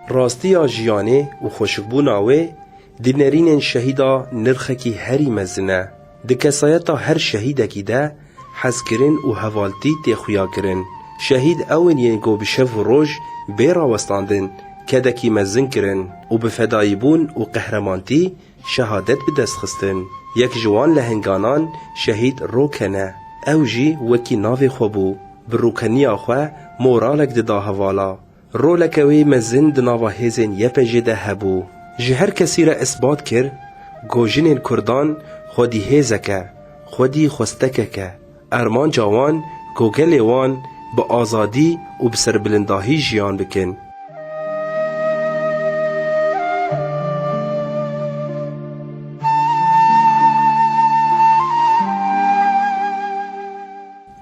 راستیا جیانه و خوشبونا وی دی نرین شهیدا نرخکی هری مزنه دی کسایتا هر شهیدکی ده حز کرن و حوالتی تخویا کرن شهید اون ینگو بشف و روش بیرا وستاندن کدکی مزن کرن و بفدایی بون و قهرمانتی شهادت بدست خستن یک جوان لهنگانان شهید روکنه او جی وکی ناوی خوبو بروکنیا خواه مورالک ددا حوالا رولکوی مزن دناوا هزین یپجه ده هبو جهر کسی را اثبات کر گوجین کردان خودی هزکه خودی خستکه ارمان جوان گوگل وان با آزادی و بسربلنداهی جیان بکن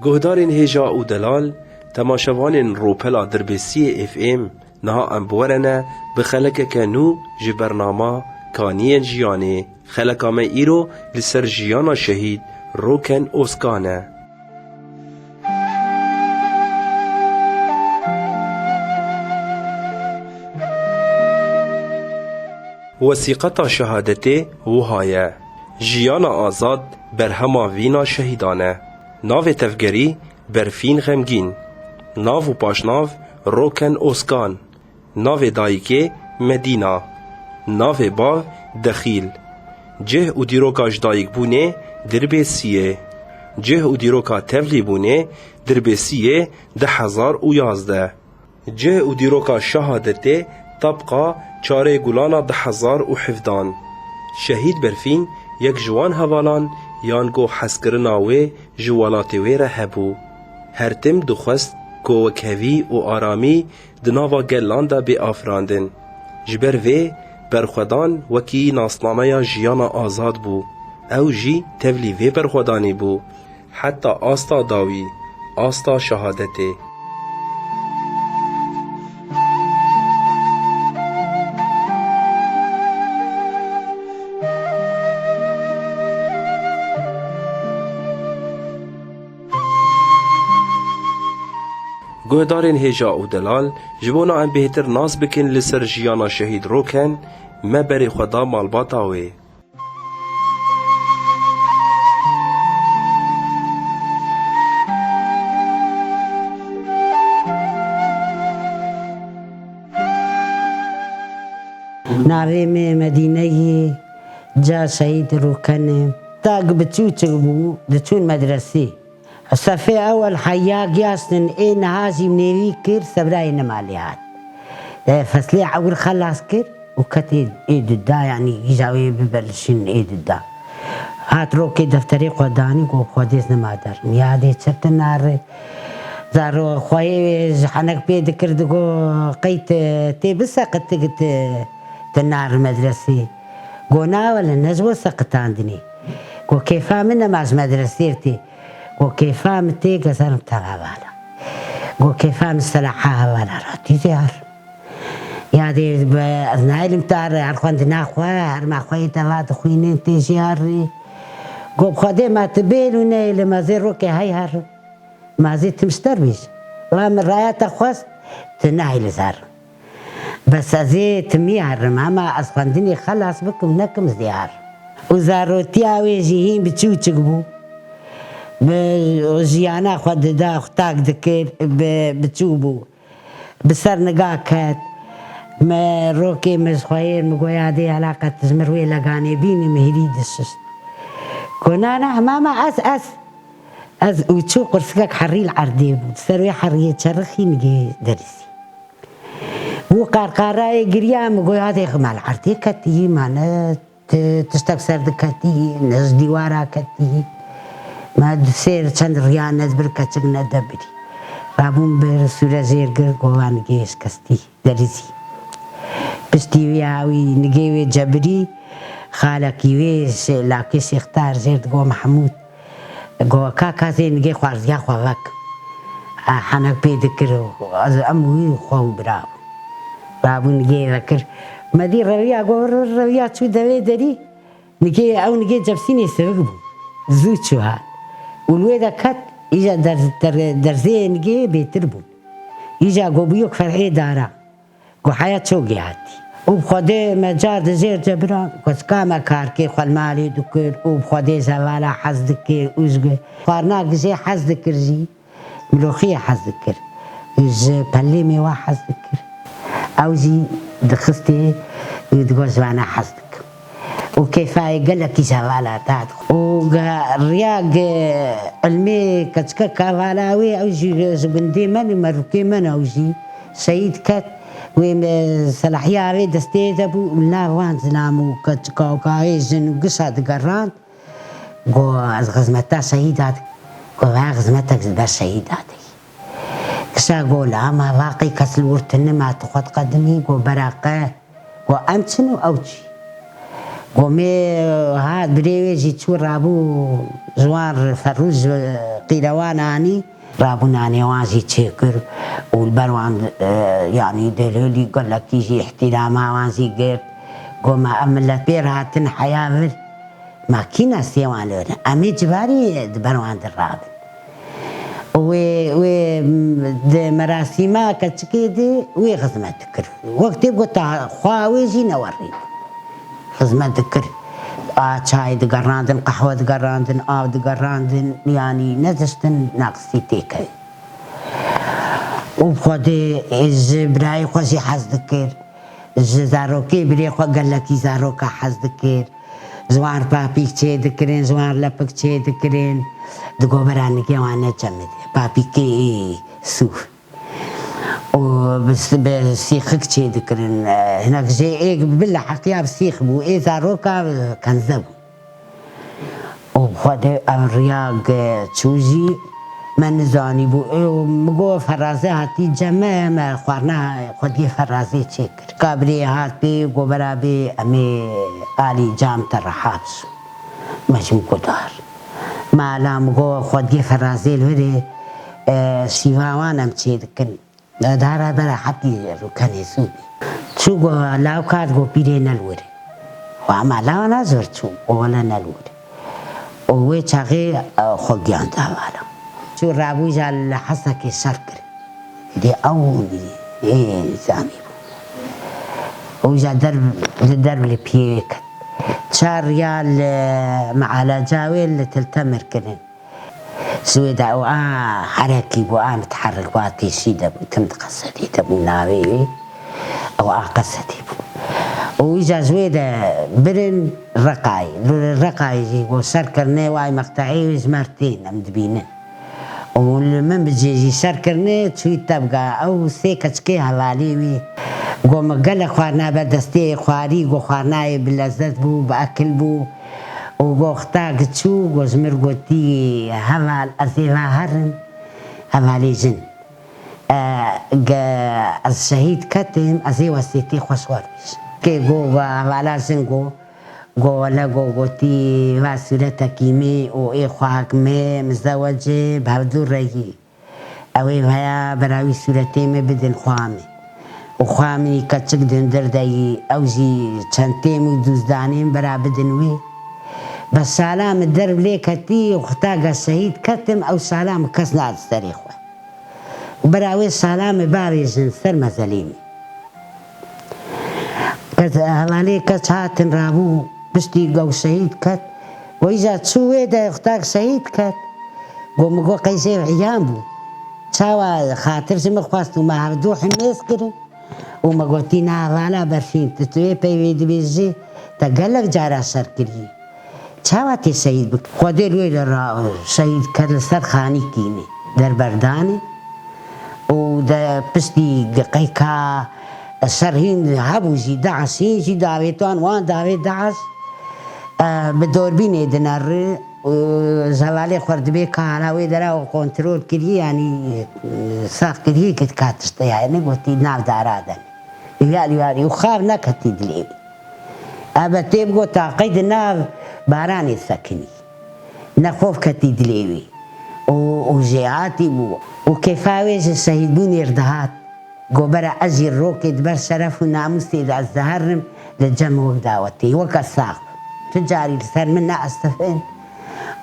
گهدارین هجا و دلال تماشوانین روپلا دربسی اف ام نها امبورنه بخلک کنو جبرنامه کانین جیانه خلکامه ایرو لسر جیانا شهید روکن اوسکانه وثیقتا شهادته وهایه جیانا آزاد برهما وینا شهیدانه ناو تفگری برفین غمگین ناو و پاشناو روکن اوسکان ناو دایکه مدینا ناو با دخیل جه و دیروکاش دایک بونه دربسیه جه و دیروکا تفلی بونه دربسیه 10,011 جه و دیروکا شهادته طبقا چاره گولانا 10,017 شهید برفین یک جوان هوالان یانگو حسکرناوی جوالاتي ویره هبو هر تم دخست کو وکوی و آرامی دناوا گلاندا بی آفراندن جبر وی برخودان وکی ناسنامه جیانا آزاد بو او جی تولی وی برخودانی بو حتی آستا داوی آستا شهادته گهدارین هجا و دلال جبونا ام بهتر ناس بکن لسر جیانا شهید روکن مبری خدا مالباتاوی ناوی می مدینه جا شهید روکن تاق بچوچک بو دچون مدرسی صفحه اول حیاق یاستن این هازی منوی کر سبرای نمالیات فصلی اول خلاص کر وكتي ايد دا يعني يجاوي ببلشين ايد دا هات روكي دفتري قداني قو خوديس نمادر ميادي تشرت النار زارو خوي حنك بيد كردو قيت تي بس قت النار المدرسي قونا ولا نزو سقط عندني قو كيفا من ماز مدرسيتي قو كيفا متي قصر متغابالا قو كيفا مستلحها ولا راتي زيار يا دي أثناء المتار عرقان تناخوا ما خوي تفات خوينين تيجياري قو بخدي ما تبيلوني لما زي روكي هاي هار ما زي تمستر بيش وام الرايات أخوص تناهي لزار بس أزي تميار ماما أسخندني خلاص بكم نكم زيار وزارو تياوي جيهين بتشوتشك بو بجيانا خود دا اختاق دكير بتشوبو بسر نقاكات ما روكي مزخوير مقوي هذه علاقة تزمروي لقاني بيني مهريد السست كنا أنا ماما أس وتشو قرصك حري العرديب تسروي حرية شرخي نجي درسي وقارقاراي قريا مقوي هذه مع العردي كتي معنا تستكسر دكتي ناس ديوارا كتي ما تسير چند ريان نزبر كتشغنا دبري رابون برسولة زير قوان جيس كستي درسي بستيوياوي نجيوي جبري خالكيوي لاكيس يختار زير قو محمود قو كاكا زي نجي خوارزيا خواغاك حنك بيدكر أموي خو براو رابو نجي ذكر ما دي رويا قو رويا شو دوي دري نجي أو نجي جبسيني سبقبو زوت شو هاد والويدا كات إجا درزي نجي بيتربو إجا قو بيوك فرعي دارا گو حیات چو گیاتی او بخوده مجار زیر جبران گوز کاما کار که خال مالی دکر او بخوده زوالا حز دکر اوزگه خوارنا گزی حز دکر زی ملوخی حز دکر از پلی میوا حز دکر او زی دخسته دگوز وانا حز دکر و کیفای گلکی زوالا تاد و ریاگ علمی کچکا کوالاوی او زی زبندی من مروکی من او زی سید کت ویم صلاحیه دسته دبو لا وان زنامو کچکا و کایزن و قصه دگران گو از غزمتا شهیدات گو غزمتك بس شهیداتی کسا گو لا ما واقعی کسل ورتن ما تخوض قدمی گو براقه گو امتنو اوچی گو می هاد بریویجی چو رابو زوار فروز قیروانانی رابو ناني وازي تشكر والبروان يعني دلولي قال لك يجي احترامها وازي غير قوما أملت بيرها تنحيا ما كينا سيوان لونا أمي جباري بروان الرابن و مراسيما كتشكيدي وخزمة تكر وقت قلت خواويجي نوري خزمة تكر شاي دقراندن قهوة دقراندن آب دقراندن يعني نزشتن ناقصي تيكي وبخودي إز براي خوزي حز دكر إز زاروكي بري خو قال لك زاروكا حز دكر زوار بابيك تشي دكرين زوار لبك تشي دكرين دقو برانكي وانا جمد بابيكي سوف وبس بسيخك تشي دكرين هناك زي ايه بالله حقيا بسيخ بو ايه زاروكا كان زبو وبخوده الرياق تشوزي من زاني بو ايه مقو فرازي هاتي جمع ما خوارنا خودي فرازي تشكر كابري هات بي قبرا بي امي آلي جام ترحابس مجمو قدار ما لا مقو خودي فرازي الوري سيواوانا تشي دكن دارا برا حتي ركاني سوبي شو قو لاو كاد قو بيرين الوري وعما لاو نازور شو ولا نالوري ووي چاقي خوغيان داوالا شو رابو جال حسك شركر دي اوني ايه زامي بو وجا درب لبيك 4 ريال مع لاجاويل تلتمر كنن سويدا او حركي بو متحرك واتي شيدا كنت قصدي تبو ناوي او قصدي ويجا زويدا برن رقاي وسركرني واي مقطعي وزمرتين مدبينن ولمن بجي سركرني تشوي تبقى او سيكتشكي هواليوي قوم قال خوارنا بدستي خواري قو خوارناي بلذت بو باكل بو وقو اختاق تشو قو زمرقوتي هوال ازيها هرن هوالي جن الشهيد كتم ازي وسيتي خوشواريش كي قو هوالا زن قو ولا قوتي واسولتك مي و اي خواك مي مزوجي بهدور رجي اوي هيا براوي سولتي مي بدن خوامي وخوامي كتشك دندر داي اوزي چنتيم دوزدانيم برا بدن وي بس سلام الدرب لي كتي واختاق الشهيد كتم او سلام كسنا السريخوة وبراوي سلام باريزن سلمى زليمي هوالي كتشاتن رابو بشتي قو شهيد كت وإذا تسوي دا يختار شهيد كت قوم قو قيسي عيان بو تساوى خاطر زي ما خواستو ما هردو حميس كرن وما قوتينا هوالا برفين تتوي بيويد بيزي تقلق جارا سر كري تساوى تي شهيد بك خودي روي لرا شهيد كت لسر خاني كيني در برداني ودا بشتي قيكا السرهين هبو زي دعسين زي داويتان وان داويت دعس بدوربين دنار زوالي خورد بيك علاوي درا وكنترول كري يعني ساق كري كت كاتشت يعني قلت ناف دارادن يعني وخاف نكتي دليل ابا تيبقو تعقيد ناف باراني سكني نخوف كتي دليوي وجيعاتي بو وكيفاويز الشهيد بوني اردهات قبرا أجي الروكي دبر شرف وناموسي إذا الزهرم للجمع وداوتي وكالساق تجاري لسر منا أستفين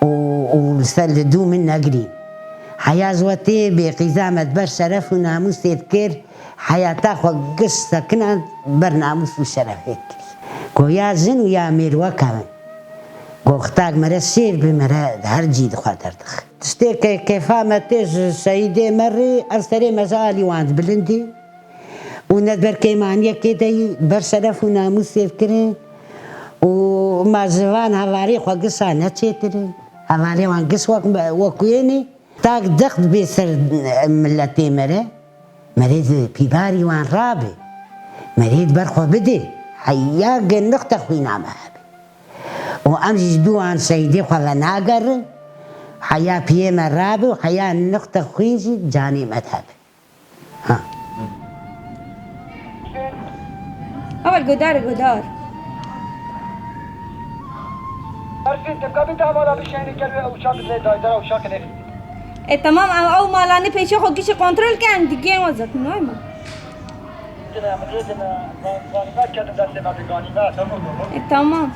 ولسر لدو منا قرين حيازوتي بقزامة بر شرف وناموس يذكر حياتا خو قص سكنة بر ناموس وشرف يذكر كو يا زن ويا ميروا كمان كو اختاق مرا سير بمرا هر جيد خاطر دخ تستيك كفامة سيدي مري أرسلي مزالي واند بلندي وندبر كيمانية كده بر شرف وناموس يذكرين وما زوان هواري خو قصة نتشيترين هواري وان قص وكويني تاك دخت بيسر ملتي مريد بيباري وان رابي مريد برخو بدي حياق النقطة خوين عمها وأمشي جدوان سيدي خلا ناقر حيا بيما رابي وحيا النقطة خويجي جاني مذهب ها أول قدار عارفين تبقى بنت هذا بشيء كلمة أو شاك زي دايدرا أو شاك نفس تمام أو مالاني پیش خو کیش کنترل کن دیگه وزت نویما كده مدرسة غانمات كانت درس ما بغانمات تمام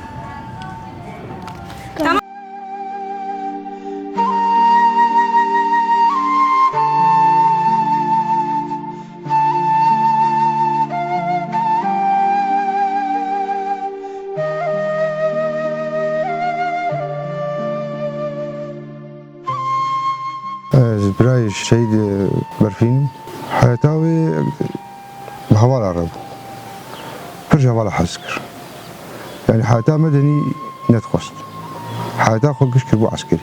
براي الشهيد برفين حياتاوي بحوالي عرب برجع ولا حسكر يعني حياتا مدني نتخص حياتا خلقش كربو عسكري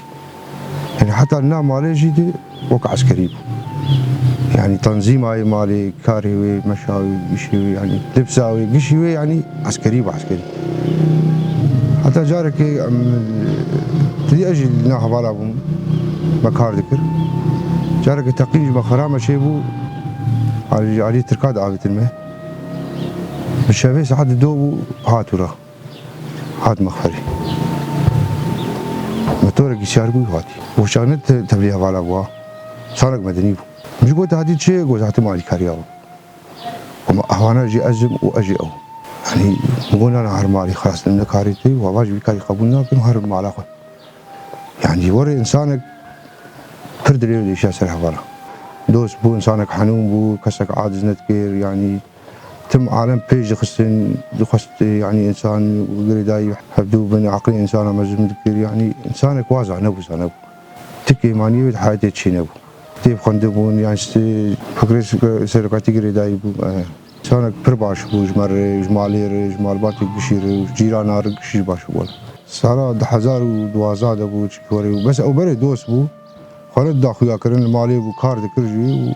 يعني حتى النام مالي جيدي وك عسكري يعني تنظيماي مالي كاريوي مشاوي قشيوي يعني لبساوي قشيوي يعني عسكري وعسكري حتى جارك تدي اجي لنا حوالا بهم مكار ذكر جارك تقيج بخرامة شيبو على تركاد عابت الماء بالشافيس حد الدوبو هاتورا هات مخفري متورك يشاركوا هاتي وشغنت تبليها على ابوها صارك مدني مش قلت هادي شيء قلت هاتي مالي كارياو وما اهوانا اجي ازم واجي او يعني قلنا انا هرمالي خلاص لان كاريتي وواجب بكاري قبولنا كم هرب مع الاخوه يعني وري انسانك فرد اليوم يشاء سرح برا دوس بو انسانك حنون بو كسك عاجز نتكير يعني تم عالم بيج خست يعني انسان وقريداي حبدو بين عقلي انسان مزم ذكر يعني انسانك وازع نبو سنبو تكي ماني حياتي تشي نبو تيب خندبون يعني فكريس سرقاتي قريداي بو انسانك برباش بو جمالير جمال باتي بشير جيران قشير باش بو سارا 1012 بو تشكوري بس او بري دوس بو خالد داخويا كرن المالي بو كار ذكر جي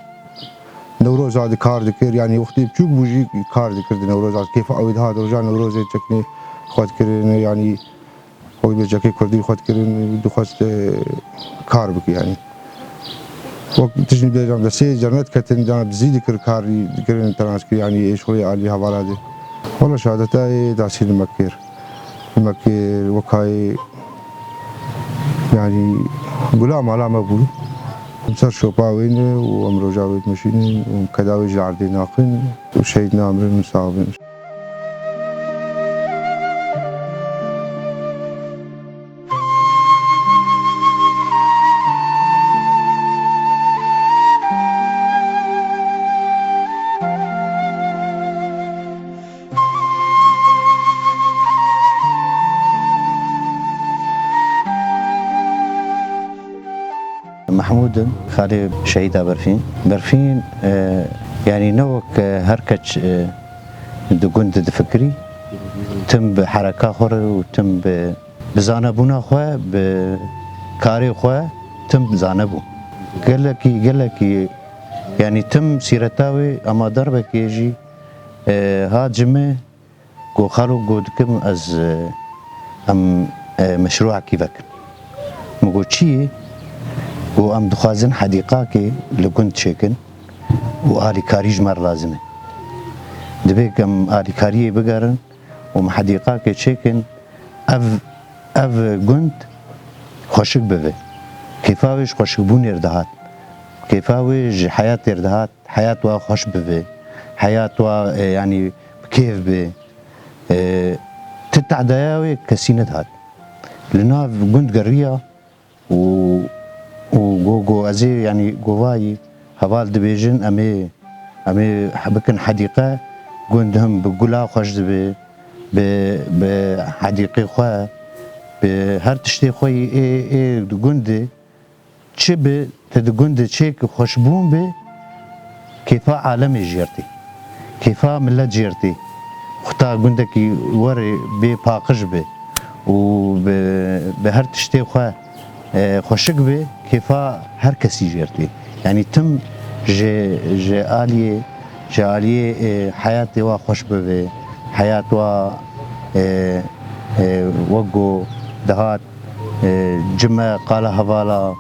نوروز هذا كار ذكر يعني وقتي بشوك بوجي كار ذكر نوروز هذا كيف أود هذا رجع نوروز تكني خد كرن يعني هو بيجاكي كردي خد كرن دخست كار بك يعني وقت تجني بيجام دسي جنت كتن جانا بزيد كاري ذكرن ترانسكي يعني إيش هو علي هوالا ده والله شهادتي داسين المكير وكاي يعني غلام على ما بقول مسار شوباوين وامرو جاويد مشيني وكداوي جاردي ناقن وشهيدنا امر المصابين محمود خالي شهيدة برفين يعني نوك هركش دقوند دفكري تم بحركة خور وتم بزانبونا خوا بكاري خوا تم بزانبو قال لك يعني تم سيرتاوي اما دربك يجي هاجمه قو خالو قودكم از ام مشروع كيفك مقول شي وام دخازن حديقه كي لو كنت شكن وآلي كاريج مر لازمه دبيك ام آلي كاريه بقرن وم حديقه كي شكن اف كنت خوشك ببه كيفاوش خوشك بون يردهات كيفاوش حياة يردهات حياة وا خوش ببه حياة وا يعني كيف به تتعداوي كسينة هات لنا كنت قريه وجو ازي يعني جواي هبال دبيجن امي بكن حديقه جندهم بقولا خوش بحديقه خو بهر تشتي خوي اي جندي تشب تدجند تشيك خوشبون به كيف عالم جيرتي كيف ملت جيرتي خطا جندك وري بباقش به وبهر تشتي خو خوشك به كيف هر كسي جيرتي يعني تم جي آلية حياتي وخوش به حياة وقو دهات جمع قال هوالا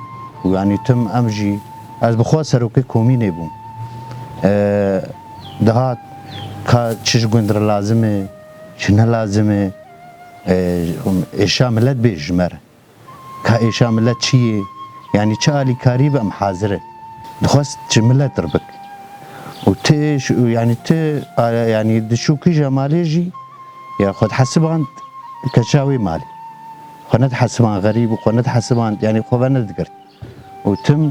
ويعني تم امجي از بخوا سروكي كوميني بوم دهات كا تشج گندر لازمه شنه لازمه ايشا ملت بيجمر كا ايشا ملت چيه يعني چالي كاريب ام حاضره دخواست چ ملت ربك وتش يعني يعني دشوكي جمالي جي يا خد حسبان كشاوي مالي خنت حسبان غريب وخنت حسبان يعني خوفنا ذكرت وتم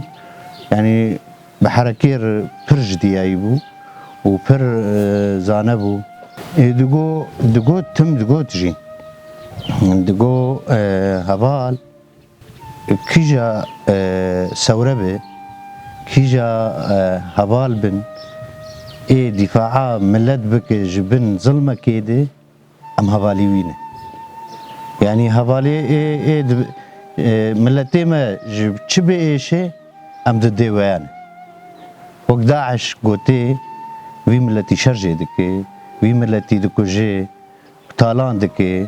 يعني بحركير برج ديايبو وبر زانبو دقو تم دقو تجي دقو هبال كيجا سوربه كيجا هبال بن اي دفاعا ملت بك جبن ظلمه كيده ام هبالي وينه يعني هبالي اي ملتي ما جب تشبه ايشي ام ضد ويان وقت داعش قوتي وي ملتي شرجي دكي وي ملتي دكو جي طالان دكي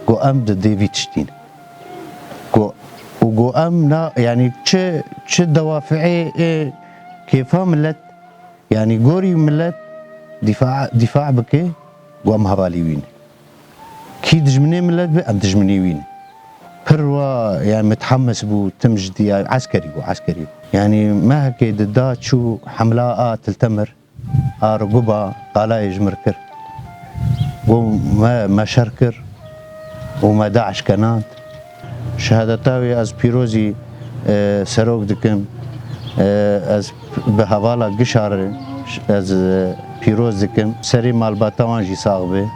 قو ام ضد فيتشتين قو ام لا يعني تش دوافعي كيف ملت يعني قوري ملت دفاع بكي قو ام هبالي وين كي دجمني ملت بي ام دجمني وين بروا يعني متحمس بو تمجدي عسكري يعني ما هكي ددات شو حملاء تلتمر رقبة قلايج مركر وما شركر وما داعش كنات شهادتاوي از بيروزي سروك دكم از بهوالا قشار از بيروز دكم سري مالباتوان جي صاغبه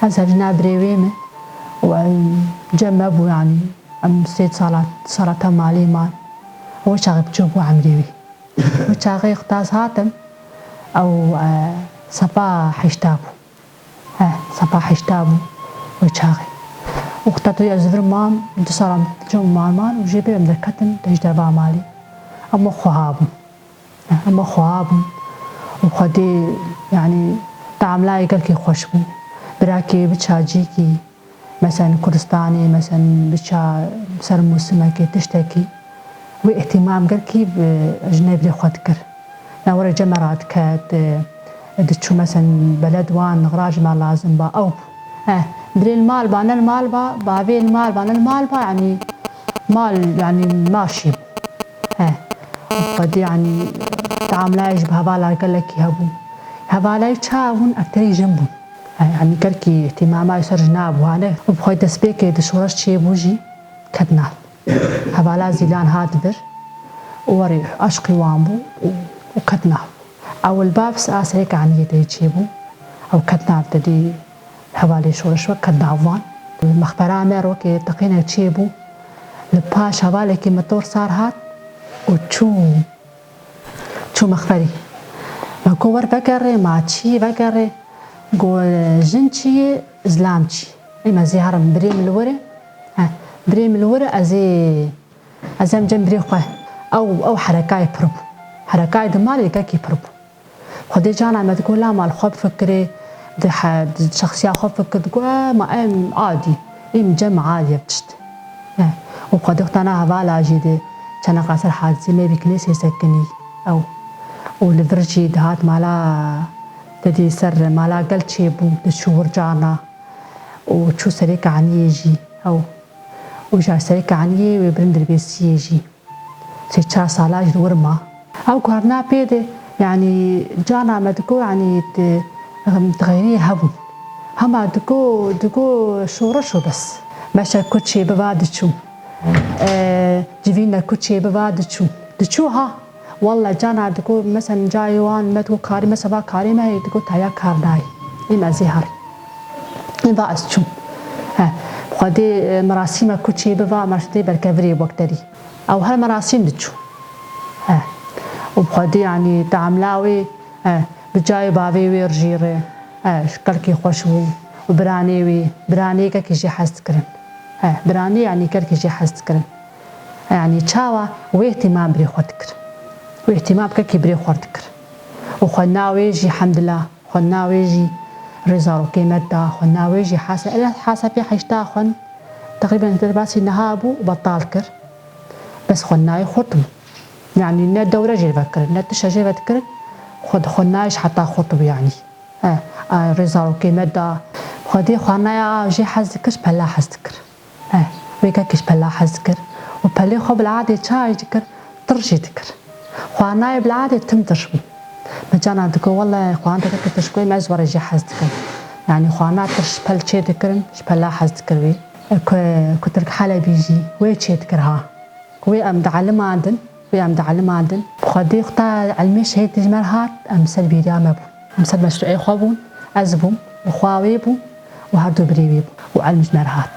هزرنا بريويمه وجمبوا يعني ام سيد صلاة مالي مال وشاغب جوبوا عمريوي وشاغي اختاز هاتم او صباح حشتابو صباح حشتابو وشاغي وقتاتو يزفر مام انتصارم جوم مال وجيبي امدركتن تجدربا مالي اما خوابم وخدي يعني تعملاي قلكي خوشبو براكي بتشاجيكي مثلا كردستاني مثلا بتشا سر موسمكي تشتكي واهتمام قلكي بأجنبي خدكر نورا جمرات كات دتشو مثلا بلد وان غراج ما لازم با او دري المال بانا المال بابي المال بانا المال يعني مال يعني ماشي قد يعني تعاملايش بهبالا قالك يهبو هبالا تشاون اكتري جنبو يعني كركي اهتمامات يسر جناب وهذا وبخوي تسبيك دشورش شي بوجي كدنا هبالا زيلان هادبر وري اشقي وامبو وكدنا او الباب ساسريك عن يدي تشيبو او كدنا بدي هبالي شورش وكدنا وان المخبرة مروكي تقينا تشيبو الباش هبالي كي مطور صار هات وتشو مخبري ما كور بكري ما تشي بكري قول جنشي زلامشي اما زي هرم بريم الورا بريم الورا ازم جنب ريخه او حركاي بربو حركاي دمالي كاكي بربو خدي جانا ما تقول لا مال خوب فكري ده شخصيه خوب فكر تقول ما ام عادي ام جمع عادي بتشت وقد اقتنع هبالا جيدي كان قاصر حادثي ما بكنيسه سكني او والفرجي دهات مالا تدي سر مالا قلت شيبو دشو ورجعنا وتشو سريك عني يجي أو وجا سريك عني ويبرندر بيسي يجي سيتشار صالاج دورما أو كارنا بيدي يعني جانا ما تكو يعني تغيري هبون هما دكو شورشو بس ماشا كوتشي ببادشو جيفينا كوتشي ببادشو دشو ها والله جانا دكو مثلا جايوان ما تكو كاري مثلا كاري ما هي دكو تايا كارداي إما زهر إذا أسشو خدي مراسيم كوتشي ببا مرشدي بالكفري وقتري أو هالمراسيم دشو وبخدي يعني تعملاوي بجاي بابي ويرجيري كركي خوشو وبراني براني كيجي حستكرن براني يعني كركيجي حستكرن يعني تشاوا واهتمام بري خدكر واهتمام كي بري خدكر وخناوي يجي الحمد لله خناوي يجي رزارو كيمتا خناوي يجي حاسبي حيشتا خن تقريبا تباسي نهابو بطالكر بس خناوي خطم يعني نا دورة جي بكر نا تشجع بكر خناش حتى خطب يعني رزارو كيمتا خدي خنايا جي حزكر بلا حزكر ويكا كش بلا حزكر وبالي خو بالعادة شاي ذكر ترجي ذكر خواناي بالعادة تم تشبو مجانا دكو والله خوان ذكر تشبوي ما زور يجي حز ذكر يعني خوانا ترش بال شي ذكر شبلا حز ذكر وي كترك حالة بيجي وي شي ذكر ها وي أم دعلم عندن وي أم دعلم عندن خدي اختار علمي شهيد تجمل هات أمثل بيريام أبو أمثل مشروعي خوابون أزبون وخواويبو وهردو بريويبو وعلم جمال هات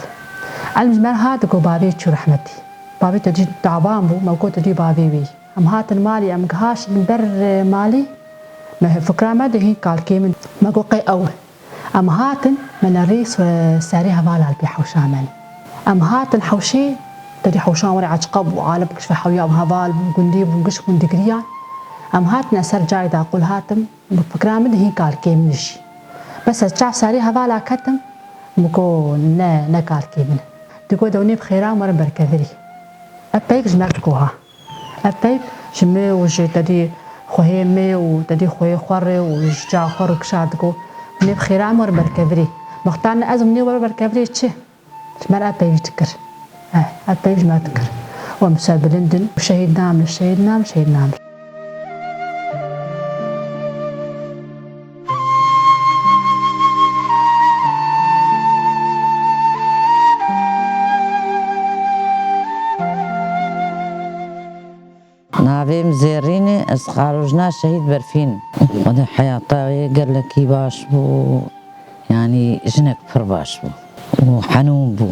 علم جمال هات دكو بابي تشو رحمتي بابي تجي تعبان بو موجود تجي بابي وي أم هات المالي أم قهاش من بر مالي ما هي فكرة ما ده هي قال كيمن ما قوقي أول أم هات من الرئيس ساريها بالا البي حوشان أم هات الحوشي تدي حوشان ورا عجقب وعالم كشف حويا وهبال وجنديب وقش وندقريان أم هات نسر جايد أقول هاتم بفكرة ما ده هي قال كيمن شي بس الشعب ساريها بالا كتم مكو نا قال كيمن تقول دوني بخيران مرة بركذري أبيك جمعتكوها أبيك جمع وجه تدي خوهمي وتدي خوي خوري وجا خورك شادكو مني بخيران مرة بركذري مختارنا أزمني مرة بركذري تشي جمع أبيك تكر أبيك جمعتكر ومسال بلندن وشهيد نامل شهيد نامل شهيد نامل ناویم زیرینه از خارجنا شهید برفین وده حیاطاوی گرلکی باش بو يعني جنك پر باش بو وحنون بو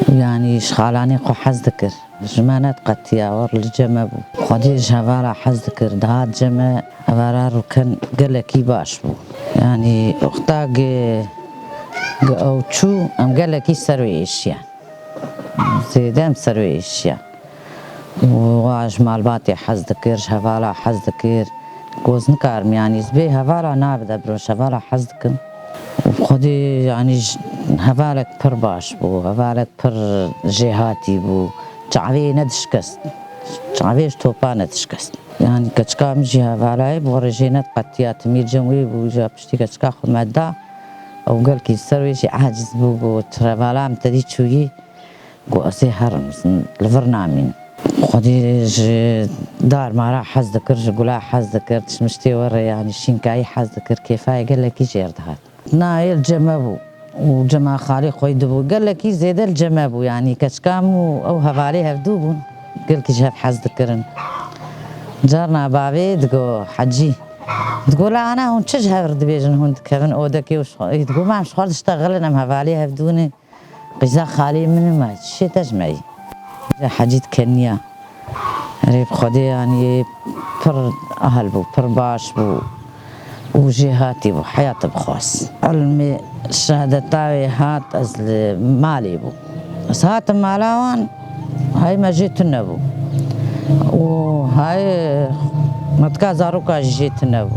يعني شخالاني قو حز ذكر جمانات قتياور الجمع بو خديج هفارا حز ذكر دهات جمع هفارا ركن گرلکی باش بو يعني اختاق او چو ام گرلکی سروي اشياء زيدام سروي اشياء واش مالباتي حز ذكر هفالا حز ذكر قوز نكارم يعني زبي هفالا نابدا بروش هفالا حز ذكر وخدي يعني هفالك پر باش بو هفالك پر جهاتي بو شعبي ندشكست شعبيش توبا ندشكست يعني كتشكا مجي هفالاي بورجينات قتيات مير جموي بو جا بشتي كتشكا خو مادا او قال كي سرويشي عاجز بو ترافالا متدي تشوي قو اسي هرم البرنامج خدي دار ما راح حز ذكر قولا حز ذكر تشمشتي ورا يعني شينكاي حز ذكر كيفاي قال لك يجي يردهات نايل جمابو وجما خالي خوي دبو قال لك زيد الجمابو يعني كشكامو او هفالي هفدوبو قال لك جاب حز ذكرن جارنا بابي دقو حجي تقول انا هون تشجها ورد بيجن هون كفن اودكي وش تقول ما مش خالص اشتغلنا مهفالي هفدوني قزا خالي من ما شي تجمعي حاجيت كنيا ريب خدي يعني بر أهل بو بر باش بو وجهاتي بو حياة بخواس علمي الشهادة تاوي هات أزل مالي بو بس هات مالاوان هاي ما جيتنا بو وهاي متكا زاروكا جيتنا بو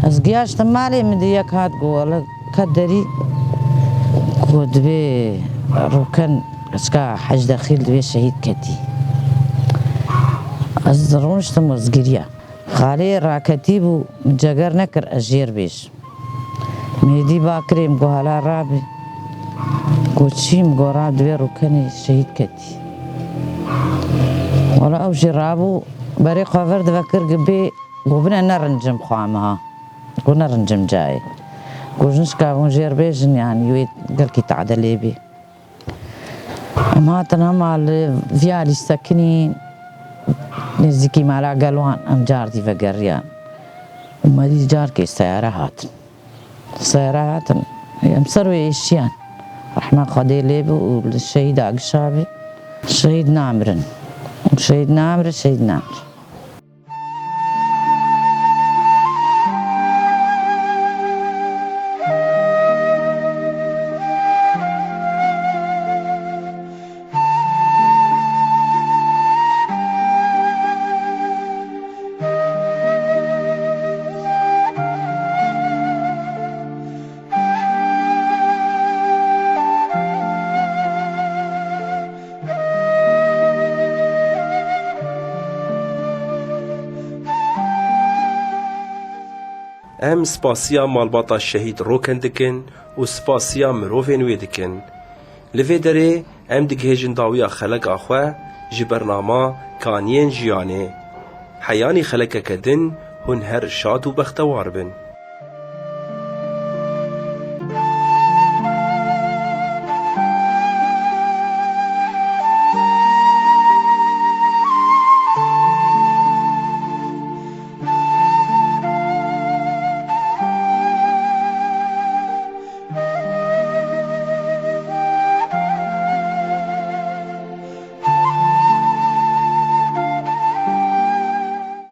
بس قياش مالي مديك هات قولا كدري قد بي روكن كا حج دخيل دوي شهيد كتي أزرونش تمرز قريا خالي راكتيبو مجاقر نكر أجير بيش ميدي باكريم قوهلا رابي قوتشيم قورا دوير وكان شهيد كتي ولا أو جرابو بري قفر دفكر قبي قوبنا نرنجم خوامها قونا نرنجم جاي قوجنش كاغون جير بيجن يعني يويت قال كي تعدلي بي أما تنها مع الفيالي ساكنين نزيكي مع قالوان أم جارتي فقريان وما دي جار كي سيارة هاتن مسروي إشيان رحمة قدي ليبي والشهيد عقشابي شهيد نامرن شهيد نامر ام سپاسیا مالباتا شهید روکن دکن و سپاسیا مروفین وی دکن. لوی داره ام دگهجن داویا خلق آخوه جبرنامه کانین جیانه. حیانی خلق کدن هن هر شاد و بختوار بن.